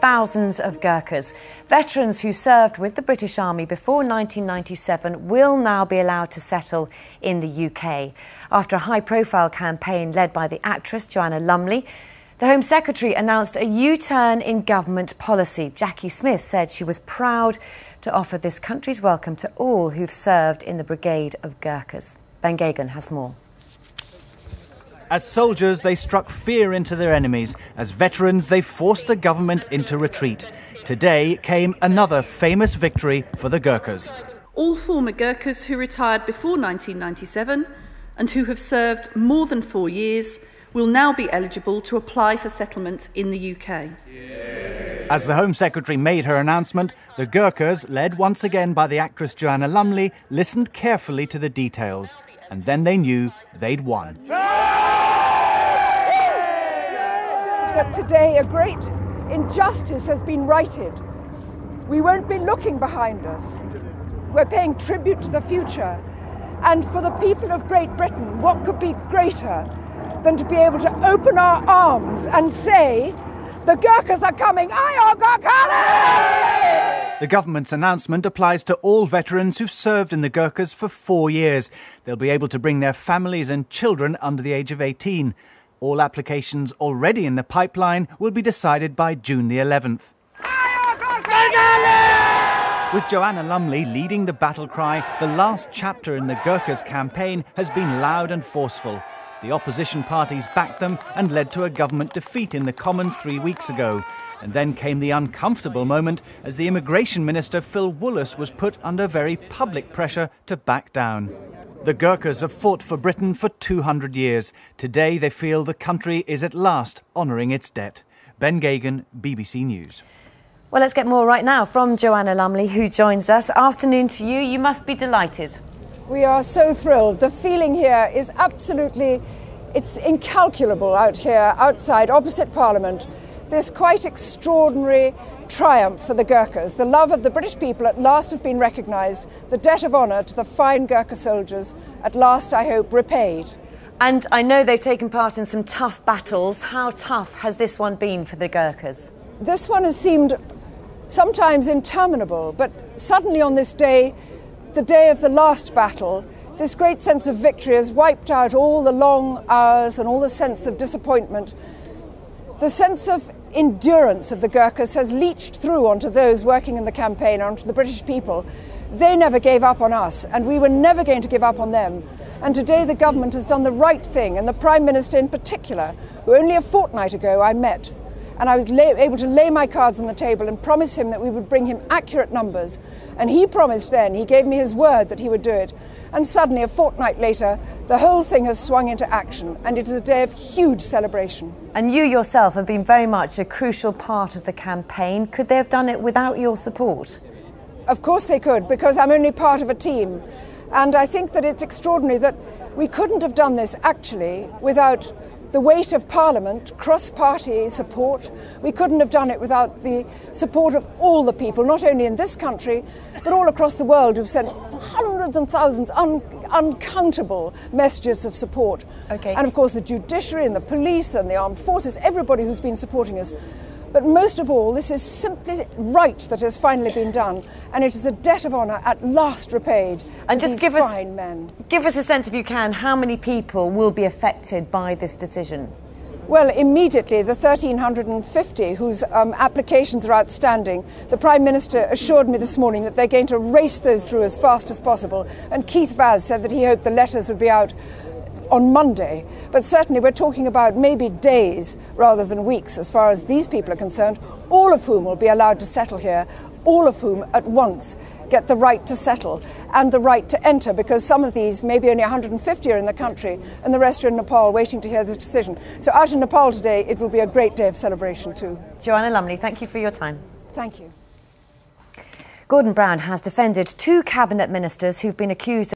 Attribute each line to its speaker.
Speaker 1: thousands of Ghurkas. Veterans who served with the British Army before 1997 will now be allowed to settle in the UK. After a high-profile campaign led by the actress Joanna Lumley, the Home Secretary announced a U-turn in government policy. Jackie Smith said she was proud to offer this country's welcome to all who've served in the Brigade of Ghurkas. Ben Gagan has more.
Speaker 2: As soldiers, they struck fear into their enemies. As veterans, they forced a government into retreat. Today came another famous victory for the Ghurkas.
Speaker 3: All former Ghurkas who retired before 1997 and who have served more than 4 years will now be eligible to apply for settlement in the UK.
Speaker 2: As the Home Secretary made her announcement, the Ghurkas, led once again by the actress Joanna Lumley, listened carefully to the details. And then they knew they'd won.
Speaker 4: That today a great injustice has been righted. We won't be looking behind us. We're paying tribute to the future. And for the people of Great Britain, what could be greater than to be able to open our arms and say, the Ghurkas are coming, aye, Ghurkas!
Speaker 2: The government's announcement applies to all veterans who've served in the Ghurkas for 4 years. They'll be able to bring their families and children under the age of 18. All applications already in the pipeline will be decided by June the 11th. With Joanna Lumley leading the battle cry, the last chapter in the Ghurkas campaign has been loud and forceful. The opposition parties backed them and led to a government defeat in the Commons 3 weeks ago. And then came the uncomfortable moment as the Immigration Minister Phil Woolas was put under very public pressure to back down. The Ghurkas have fought for Britain for 200 years. Today they feel the country is at last honouring its debt. Ben Gagan, BBC News.
Speaker 1: Well, let's get more right now from Joanna Lumley, who joins us. Afternoon to you. You must be delighted.
Speaker 4: We are so thrilled. The feeling here is absolutely, it's incalculable out here, outside, opposite Parliament. This quite extraordinary triumph for the Ghurkas. The love of the British people at last has been recognised. The debt of honour to the fine Ghurka soldiers at last, I hope, repaid.
Speaker 1: And I know they've taken part in some tough battles. How tough has this one been for the Ghurkas?
Speaker 4: This one has seemed sometimes interminable, but suddenly on this day, the day of the last battle, this great sense of victory has wiped out all the long hours and all the sense of disappointment. The sense of endurance of the Ghurkas has leached through onto those working in the campaign, onto the British people. They never gave up on us, and we were never going to give up on them. And today the government has done the right thing, and the Prime Minister in particular, who only a fortnight ago I met, and I was able to lay my cards on the table and promise him that we would bring him accurate numbers. And he promised then, he gave me his word that he would do it. And suddenly, a fortnight later, the whole thing has swung into action, and it is a day of huge celebration.
Speaker 1: And you yourself have been very much a crucial part of the campaign. Could they have done it without your support?
Speaker 4: Of course they could, because I'm only part of a team. And I think that it's extraordinary that we couldn't have done this, actually, without the weight of Parliament, cross-party support. We couldn't have done it without the support of all the people, not only in this country, but all across the world, who've sent hundreds and thousands, uncountable messages of support.
Speaker 1: Okay.
Speaker 4: And of course the judiciary and the police and the armed forces, everybody who's been supporting us. But most of all, this is simply right that has finally been done, and it is a debt of honour at last repaid
Speaker 1: and
Speaker 4: to
Speaker 1: just
Speaker 4: these fine men.
Speaker 1: Give us a sense, if you can, how many people will be affected by this decision?
Speaker 4: Well, immediately, the 1,350 whose applications are outstanding, the Prime Minister assured me this morning that they're going to race those through as fast as possible, and Keith Vaz said that he hoped the letters would be out on Monday. But certainly we're talking about maybe days rather than weeks as far as these people are concerned, all of whom will be allowed to settle here, all of whom at once get the right to settle and the right to enter, because some of these, maybe only 150 are in the country and the rest are in Nepal waiting to hear this decision. So out in Nepal today, it will be a great day of celebration too.
Speaker 1: Joanna Lumley, thank you for your time.
Speaker 4: Thank you.
Speaker 1: Gordon Brown has defended 2 cabinet ministers who've been accused of